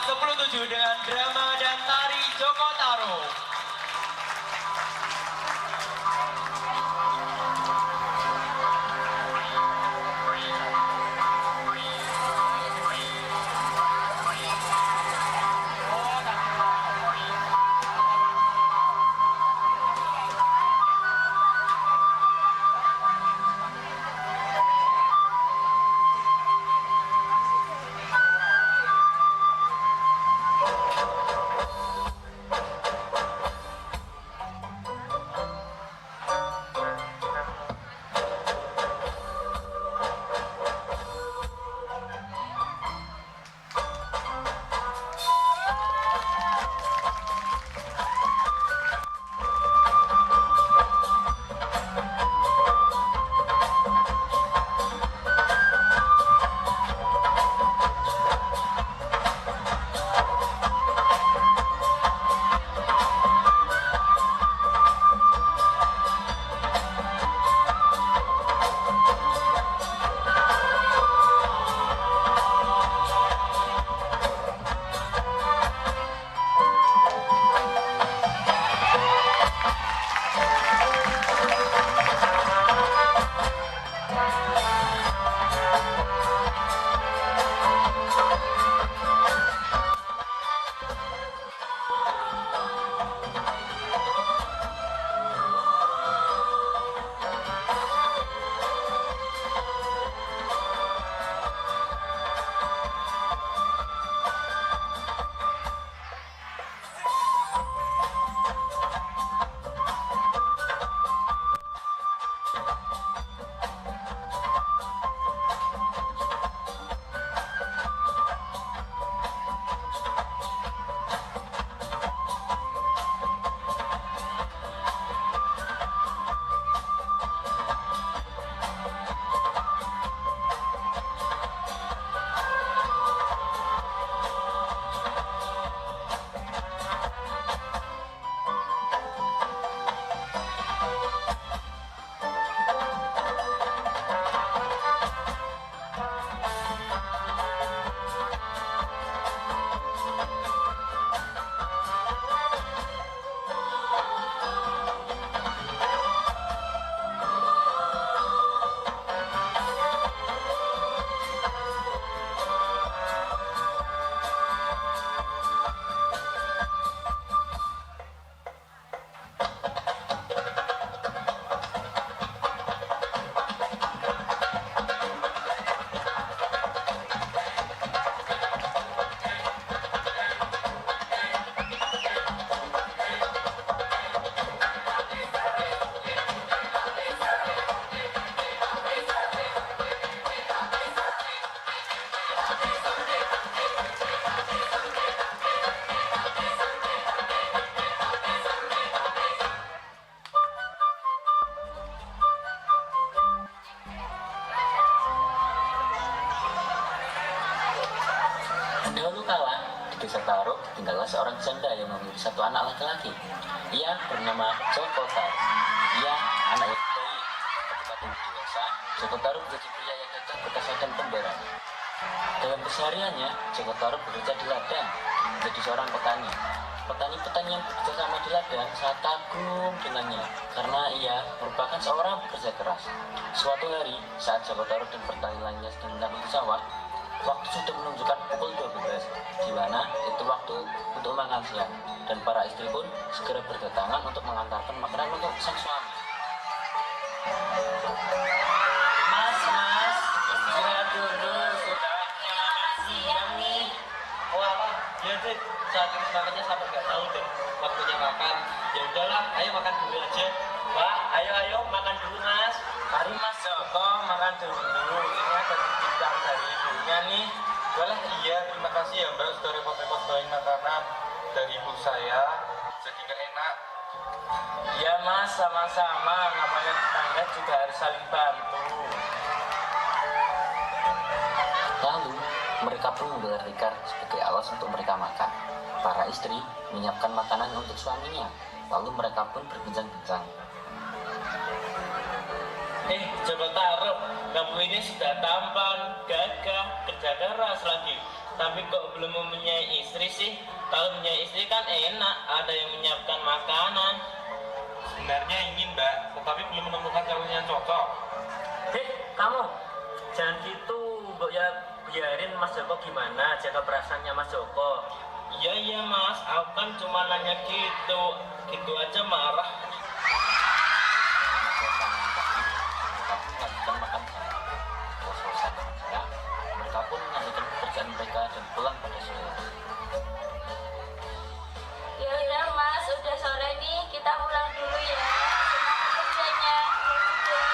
10-7 dengan drama dan tari Joko Taro. Dahulu kala, di desa Taro tinggallah seorang janda yang memiliki satu anak laki-laki. Ia bernama Joko Taro. Ia anak yang baik. Ketika tumbuh dewasa, Joko Taro menjadi pria yang gagah perkasa dan pemberani. Dalam kesehariannya, Joko Taro bekerja di ladang, menjadi seorang petani. Petani-petani yang bekerja sama di ladang sangat kagum dengannya, karena ia merupakan seorang pekerja keras. Suatu hari, saat Joko Taro dan petani lainnya sedang mengambil sawah, waktu sudah menunjukkan pukul 12, di mana itu waktu untuk makan siang, dan para istri pun segera berdatangan untuk mengantarkan makanan untuk sang suami. Mas, istirahat dulu, sudah makan siang nih. Wah, ya deh, saat ini semangatnya sampai nggak tahu deh waktunya makan. Ya udahlah, ayo makan dulu aja. Pak, ayo makan dulu mas. Mari Mas Joko makan dulu. Ini ada titipan dari ibunya nih. Boleh, iya, terima kasih ya mbak sudah repot-repot bawain makanan dari ibu saya. Jadi nggak enak. Iya Mas, sama-sama. Namanya tetangga juga harus saling bantu. Lalu, mereka pun menggelar tikar sebagai alas untuk mereka makan. Para istri menyiapkan makanan untuk suaminya, lalu mereka pun berbincang-bincang. Joko Taro, kamu ini sudah tampan, gagah, kerja keras lagi. tapi kok belum mempunyai istri sih? Kalau punya istri kan enak, ada yang menyiapkan makanan. Sebenarnya ingin, Mbak, tetapi belum menemukan calon yang cocok. Hei, kamu jangan gitu, Mbok ya, biarin Mas Joko gimana jaga perasaannya Mas Joko. Iya mas, aku kan cuma nanya gitu. Gitu aja marah. Mereka pun melanjutkan makan siang. Setelah selesai makan siang, mereka pun melanjutkan pekerjaan mereka dan pulang pada sore. Ya udah Mas, udah sore nih, kita pulang dulu ya. Semangat kerjanya. Ya udah.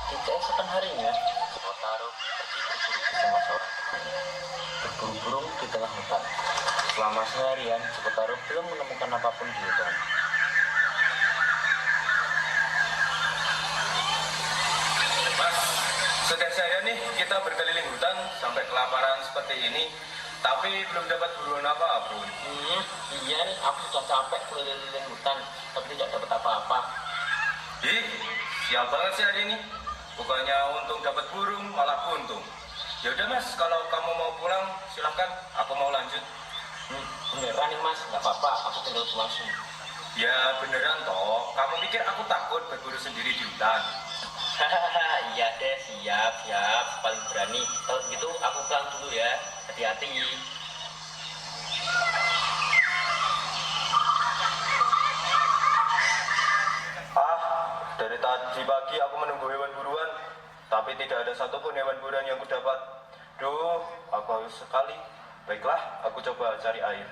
Di keesokan harinya, Kotaro pergi berburu bersama seorang temannya. Berburu burung di tengah hutan. Selama seharian, Kotaro belum menemukan apapun di hutan. Mas, sudah saya nih kita berkeliling hutan sampai kelaparan seperti ini, tapi belum dapat buruan apapun. Iya nih, aku sudah capek keliling hutan, tapi tidak dapat apa-apa. Ih, sial banget sih hari ini. Bukannya untung dapat burung, malah buntung. Ya udah mas, kalau kamu mau pulang, silahkan. Aku mau lanjut. Beneran nih mas, nggak apa-apa, aku tinggal pulang sini. Ya beneran toh. Kamu pikir aku takut berburu sendiri di hutan? Hahaha, iya deh, siap, paling berani. Kalau begitu aku pulang dulu ya, hati-hati. Dari tadi pagi aku menunggu hewan buruan, tapi tidak ada satupun hewan buruan yang kudapat. Duh, aku haus sekali. Baiklah, aku coba cari air.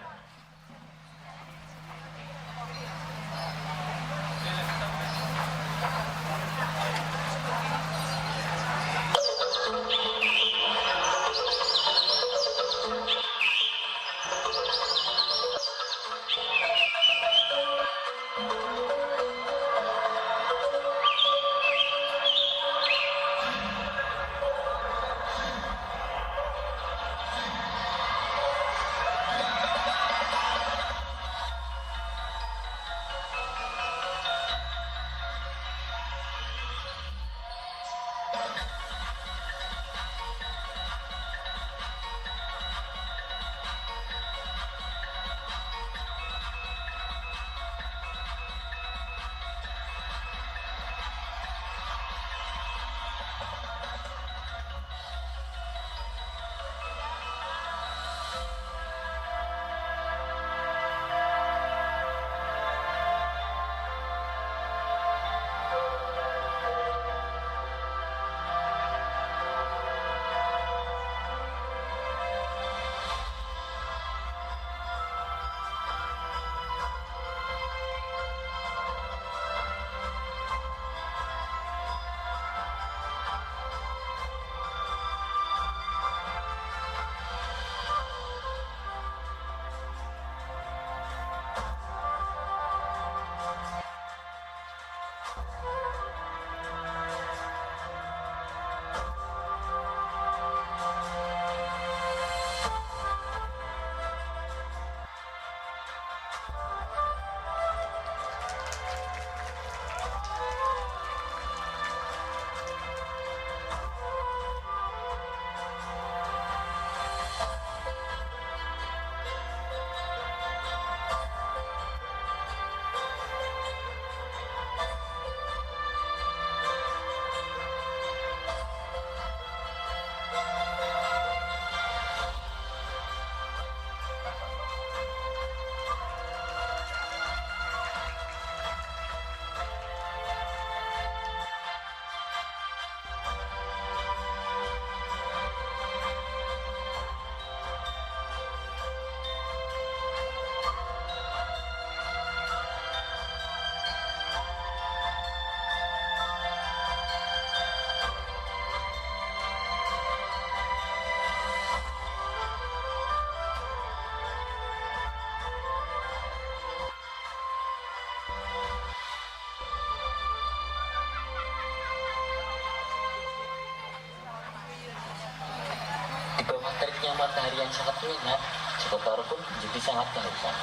Di bawah teriknya matahari yang sangat menyengat, Joko Taro pun menjadi sangat kehausan.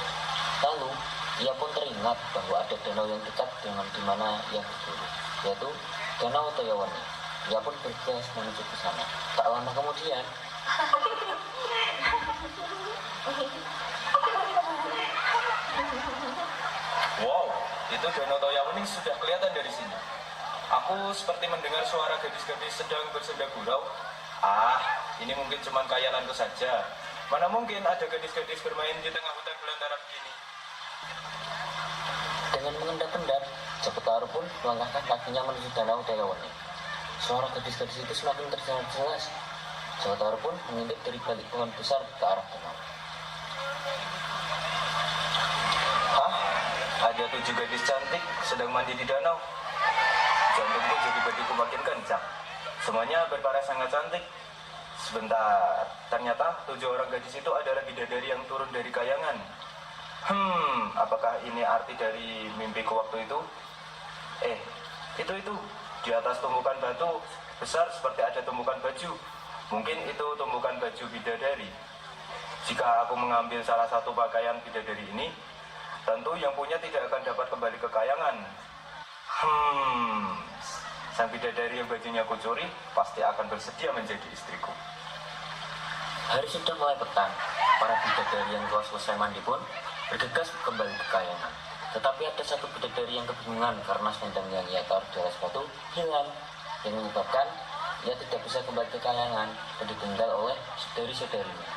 Lalu, Ia pun teringat bahwa ada danau yang dekat dengan di mana ia berburu, yaitu Danau Toyowani. Ia pun bergegas menuju ke sana. Tak lama kemudian, Wow, itu Danau Toyowani sudah kelihatan dari sini. Aku seperti mendengar suara gadis-gadis sedang bersenda gurau. Ini mungkin cuma khayalanku saja. Mana mungkin ada gadis-gadis bermain di tengah hutan belantara begini. dengan mengendap-endap, Joko Tarub pun melangkahkan kakinya menuju Danau Toyowani. Suara gadis-gadis itu semakin terdengar jelas. Joko Tarub pun mengintip dari balik pohon besar ke arah danau. Ada 7 gadis cantik sedang mandi di danau. Jantungku jadi berdegup makin kencang. Semuanya berparas sangat cantik. Sebentar, ternyata 7 orang gadis itu adalah bidadari yang turun dari kayangan. Apakah ini arti dari mimpiku waktu itu? Itu di atas tumpukan batu besar seperti ada tumpukan baju. Mungkin itu tumpukan baju bidadari. Jika aku mengambil salah satu pakaian bidadari ini, tentu yang punya tidak akan dapat kembali ke kayangan. Sang bidadari yang bajunya kucuri pasti akan bersedia menjadi istriku. Hari sudah mulai petang. Para bidadari yang telah selesai mandi pun bergegas kembali ke kayangan. Tetapi ada satu bidadari yang kebingungan karena selendang yang ia taruh di atas batu hilang, yang menyebabkan ia tidak bisa kembali ke kayangan dan ditinggal oleh saudari-saudarinya.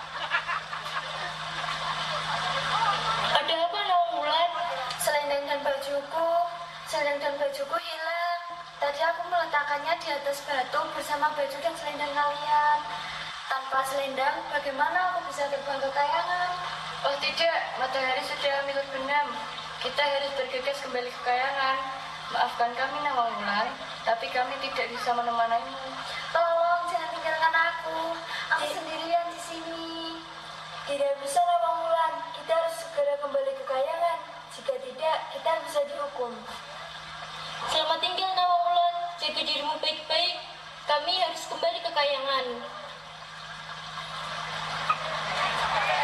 Ada apa Nawangwulan? Selendang dan bajuku hilang. Tadi aku meletakkannya di atas batu bersama baju dan selendang kalian. Tanpa selendang, bagaimana aku bisa terbang ke kayangan? Oh tidak, matahari sudah ambil benam. Kita harus bergegas kembali ke kayangan. Maafkan kami Nawangwulan, tapi kami tidak bisa menemanimu. Tolong jangan tinggalkan aku. Aku sendirian di sini. Tidak bisa Nawangwulan, kita harus segera kembali ke kayangan. Jika tidak, kita bisa dihukum. Selamat tinggal Nawangwulan, jaga dirimu baik-baik. Kami harus kembali ke kayangan.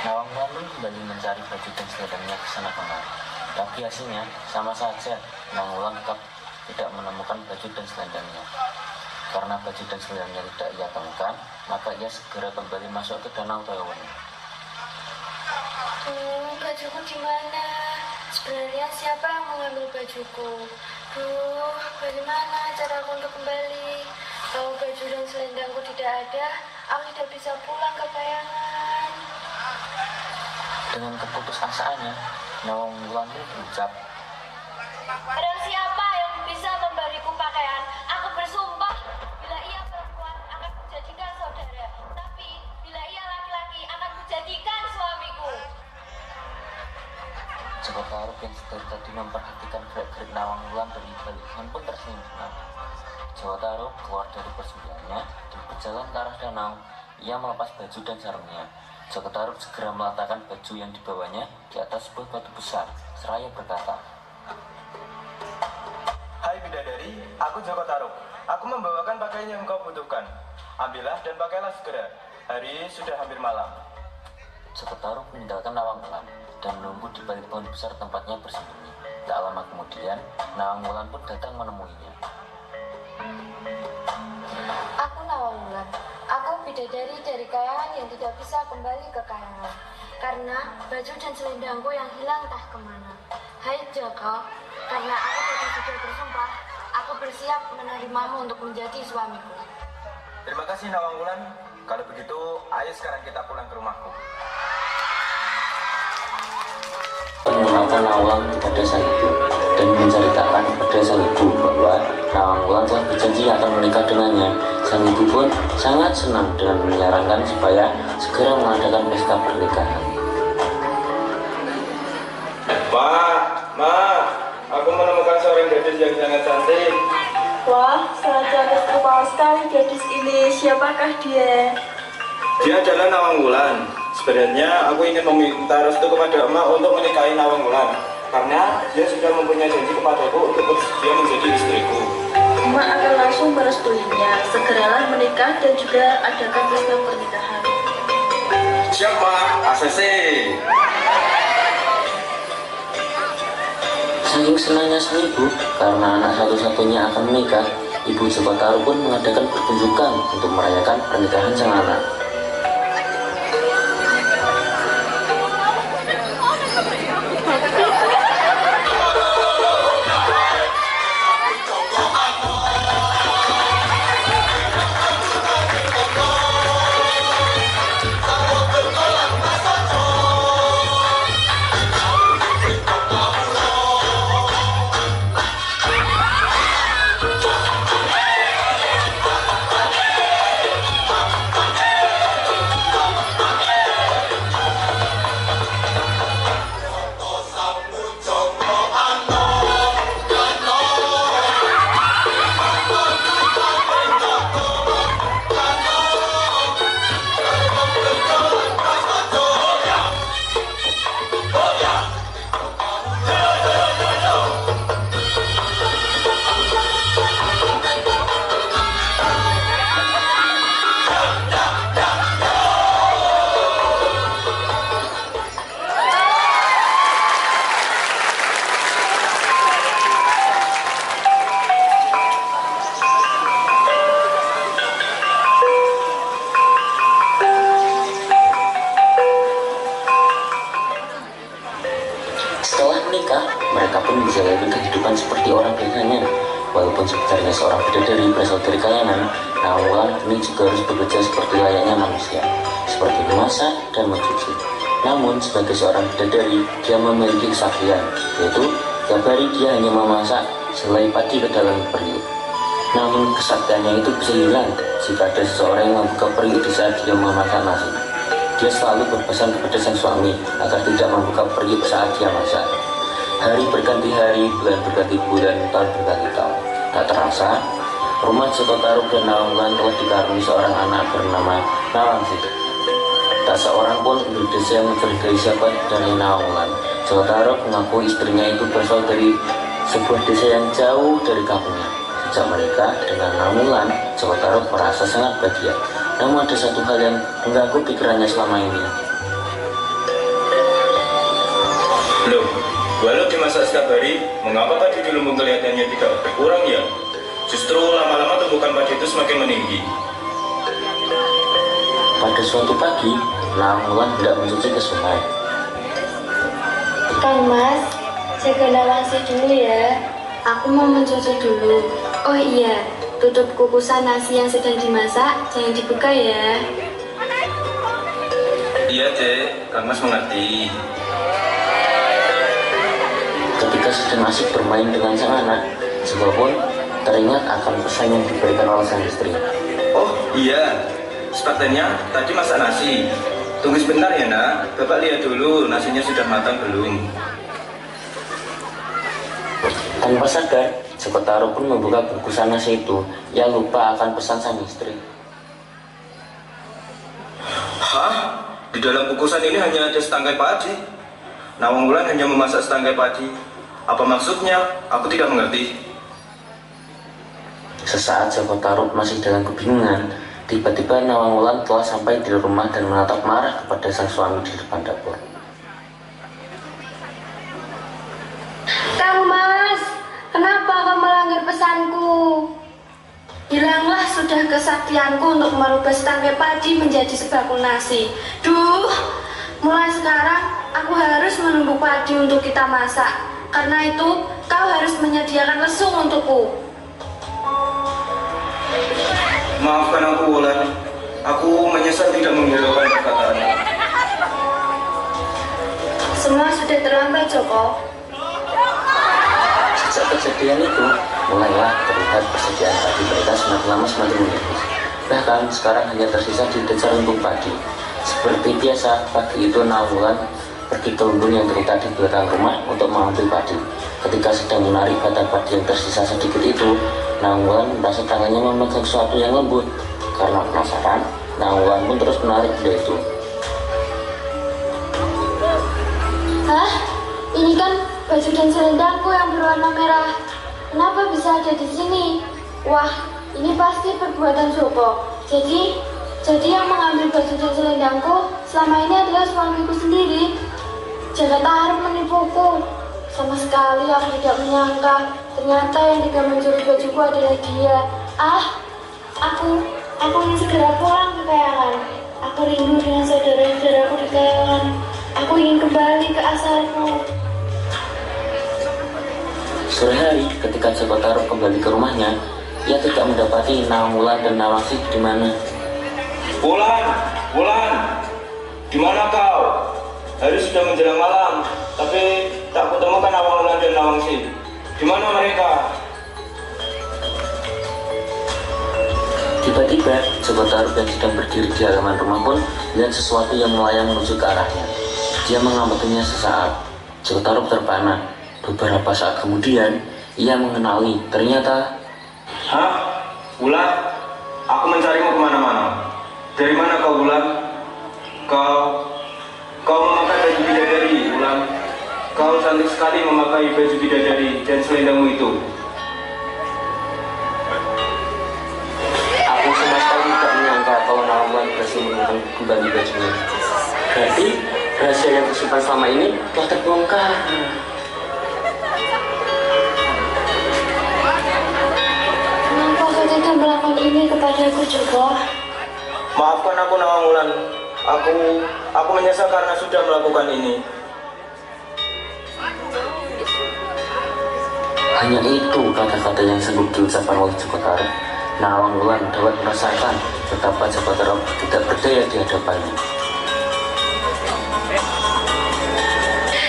Nawangwulan pun kembali mencari baju dan selendangnya ke sana kemari. Tapi hasilnya sama saja, Nawangwulan tetap tidak menemukan baju dan selendangnya. Karena baju dan selendangnya tidak ia temukan, maka ia segera kembali masuk ke Danau Toyowani. Bajuku di mana? Sebenarnya siapa yang mengambil bajuku? Bagaimana caraku untuk kembali? Kalau baju dan selendangku tidak ada, aku tidak bisa pulang ke kayangan. Dengan keputusasaannya, Nawangwulan pun berucap, Ada siapa yang bisa memberiku pakaian? Aku bersumpah, bila ia perempuan akan kujadikan saudara, tapi bila ia laki-laki akan kujadikan suamiku. Joko Tarub yang sedari tadi memperhatikan gerak-gerik Nawangwulan dari balik pohon pun tersenyum senang. Joko Tarub keluar dari persembunyiannya dan berjalan ke arah danau. Ia melepas baju dan sarungnya. Joko Tarub segera meletakkan baju yang dibawanya di atas sebuah batu besar, seraya berkata, Hai bidadari, aku Joko Tarub. Aku membawakan pakaian yang kau butuhkan. Ambillah dan pakailah segera. Hari sudah hampir malam. Joko Tarub meninggalkan Nawangwulan dan menunggu di balik pohon besar tempatnya bersembunyi. Tak lama kemudian, Nawangwulan pun datang menemuinya. Aku Nawangwulan. Aku bidadari dari kayangan yang tidak bisa kembali ke kayangan karena baju dan selendangku yang hilang entah kemana. Hai Joko, karena aku tadi sudah bersumpah, aku bersiap menerimamu untuk menjadi suamiku. Terima kasih Nawangwulan. Kalau begitu, ayo sekarang kita pulang ke rumahku. Mengenalkan Nawangwulan kepada sang ibu dan menceritakan kepada sang ibu bahwa Nawangwulan telah berjanji akan menikah dengannya. Sang ibu pun sangat senang dan menyarankan supaya segera mengadakan pesta pernikahan. Ma, aku menemukan seorang gadis yang sangat cantik. Wah, sangat cantik terpau sekali gadis ini. Siapakah dia? Dia adalah Nawangwulan. Sebenarnya aku ingin meminta restu kepada emak untuk menikahi Nawangwulan karena dia sudah mempunyai janji kepadaku untuk bersedia menjadi istriku. Emak akan langsung merestuinya. Segeralah menikah dan juga adakan pesta pernikahan. Siap, Mak. ACC. Saking senangnya sang ibu karena anak satu-satunya akan menikah, ibu Joko Tarub pun mengadakan pertunjukan untuk merayakan pernikahan sang anak. Setelah menikah, mereka pun menjalani kehidupan seperti orang biasanya. Walaupun sebenarnya seorang bidadari berasal dari kayangan, namun Wulan ini juga harus bekerja seperti layaknya manusia, seperti memasak dan mencuci. Namun sebagai seorang bidadari, dia memiliki kesaktian, yaitu tiap hari dia hanya memasak selai padi ke dalam periuk. Namun kesaktiannya itu bisa hilang jika ada seseorang yang membuka periuk di saat dia memasak nasi. Dia selalu berpesan kepada sang suami agar tidak membuka periuk saat dia masak. Hari berganti hari, bulan berganti bulan, tahun berganti tahun. Tak terasa, rumah Joko Tarub dan Nawang Wulan telah dikaruniai seorang anak bernama Nawangsit. Tak seorang pun di desa yang mencurigai siapa dari Nawang Wulan. Joko Tarub mengaku istrinya itu berasal dari sebuah desa yang jauh dari kampungnya. Sejak menikah dengan Nawang Wulan, Joko Tarub merasa sangat bahagia. Namun ada satu hal yang mengganggu pikirannya selama ini. Loh, walau dimasak setiap hari, mengapa padi di lumbung kelihatannya tidak berkurang ya? Justru lama-lama tumbukan padi itu semakin meninggi. Pada suatu pagi, Nawang Wulan hendak mencuci ke sungai. Kang Mas, jaga Nawangsi dulu ya. Aku mau mencuci dulu. Oh iya, tutup kukusan nasi yang sedang dimasak, jangan dibuka ya. Iya, Dek. Kang Mas mengerti. Ketika sedang asik bermain dengan sang anak, Joko pun teringat akan pesan yang diberikan oleh sang istri. Oh, iya. Sepatutnya tadi masak nasi. Tunggu sebentar ya, Nak. Bapak lihat dulu nasinya sudah matang belum. Tanpa sadar, Joko Tarub pun membuka bungkusan nasi itu. Ia lupa akan pesan sang istri. Hah? Di dalam bungkusan ini hanya ada setangkai padi. Nawang Wulan hanya memasak setangkai padi. Apa maksudnya? Aku tidak mengerti. Sesaat Joko Tarub masih dalam kebingungan, tiba-tiba Nawang Wulan telah sampai di rumah dan menatap marah kepada sang suami di depan dapur. Kang Mas, kenapa kau melanggar pesanku? Hilanglah sudah kesaktianku untuk merubah setangkai padi menjadi sebakul nasi. Duh, mulai sekarang aku harus menunggu padi untuk kita masak. Karena itu, kau harus menyediakan lesung untukku. Maafkan aku, Wulan. Aku menyesal tidak menghiraukan perkataanmu. Semua sudah terlambat, Joko. Sejak kejadian itu, mulailah terlihat persediaan padi mereka semakin lama semakin menipis. Bahkan sekarang hanya tersisa di desa lumbung padi. Seperti biasa, pagi itu Nawang Wulan pergi ke lumbung yang terletak di belakang rumah untuk mengambil padi. Ketika sedang menarik batang padi yang tersisa sedikit itu, Nawang Wulan merasa tangannya memegang sesuatu yang lembut. Karena penasaran, Nawang Wulan pun terus menarik benda itu. Hah? Ini kan baju dan selendangku yang berwarna merah. Kenapa bisa ada di sini? Wah, ini pasti perbuatan Joko. Jadi yang mengambil baju dan selendangku selama ini adalah suamiku sendiri. Jangan harap menipuku. Sama sekali aku tidak menyangka ternyata yang tidak mencuri bajuku adalah dia. Aku ingin segera pulang ke Kayangan. Aku rindu dengan saudara-saudaraku di Kayangan. Aku ingin kembali ke asalku. Sore hari, ketika Joko Tarub kembali ke rumahnya, ia tidak mendapati Nawang Wulan dan Nawangsi di mana. Wulan, di mana kau? Hari sudah menjelang malam, tapi tak kutemukan Nawang Wulan dan Nawangsi. Di mana mereka? Tiba-tiba, Joko Tarub yang sedang berdiri di halaman rumah pun melihat sesuatu yang melayang menuju ke arahnya. Dia mengamatinya sesaat. Joko Tarub terpana. Beberapa saat kemudian, ia mengenali. Ternyata, Wulan, aku mencarimu kemana-mana. Dari mana kau, Wulan? Kau memakai baju bidadari, Wulan. Kau cantik sekali memakai baju bidadari dan selendangmu itu. aku sama sekali tidak menyangka kalau Nawang Wulan berhasil menemukan kembali bajunya. Berarti, rahasia yang tersimpan selama ini telah terbongkar. Kenapa kau tidak melakukan ini kepadaku, Joko? Maafkan aku, Nawang Wulan. Aku menyesal karena sudah melakukan ini. Hanya itu kata-kata yang sanggup diucapkan oleh Joko Tarub. Nawang Wulan dapat merasakan betapa Joko Tarub tidak berdaya di hadapannya.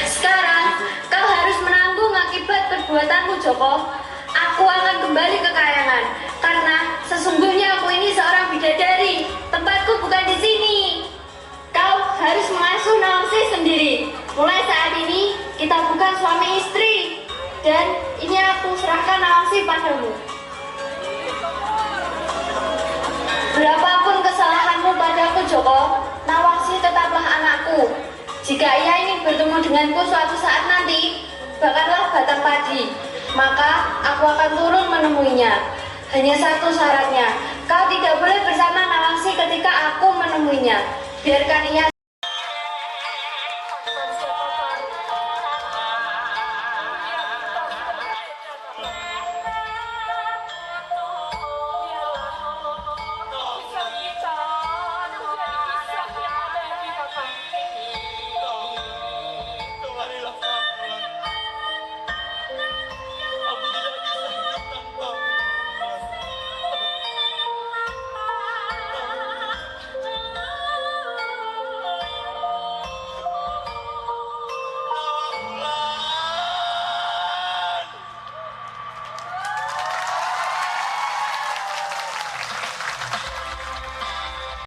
Sekarang kau harus menanggung akibat perbuatanmu, Joko. Aku akan kembali ke Kayangan karena sesungguhnya aku ini seorang bidadari. Tempatku bukan di sini. Kau harus mengasuh Nawangsi sendiri. Mulai saat ini kita bukan suami istri. Dan ini aku serahkan Nawangsi padamu. Berapapun kesalahanmu padaku, Joko, Nawangsi tetaplah anakku. Jika ia ingin bertemu denganku suatu saat nanti, bakarlah batang padi, maka aku akan turun menemuinya. Hanya satu syaratnya, kau tidak boleh bersama Nawangsi ketika aku menemuinya. Biarkan ia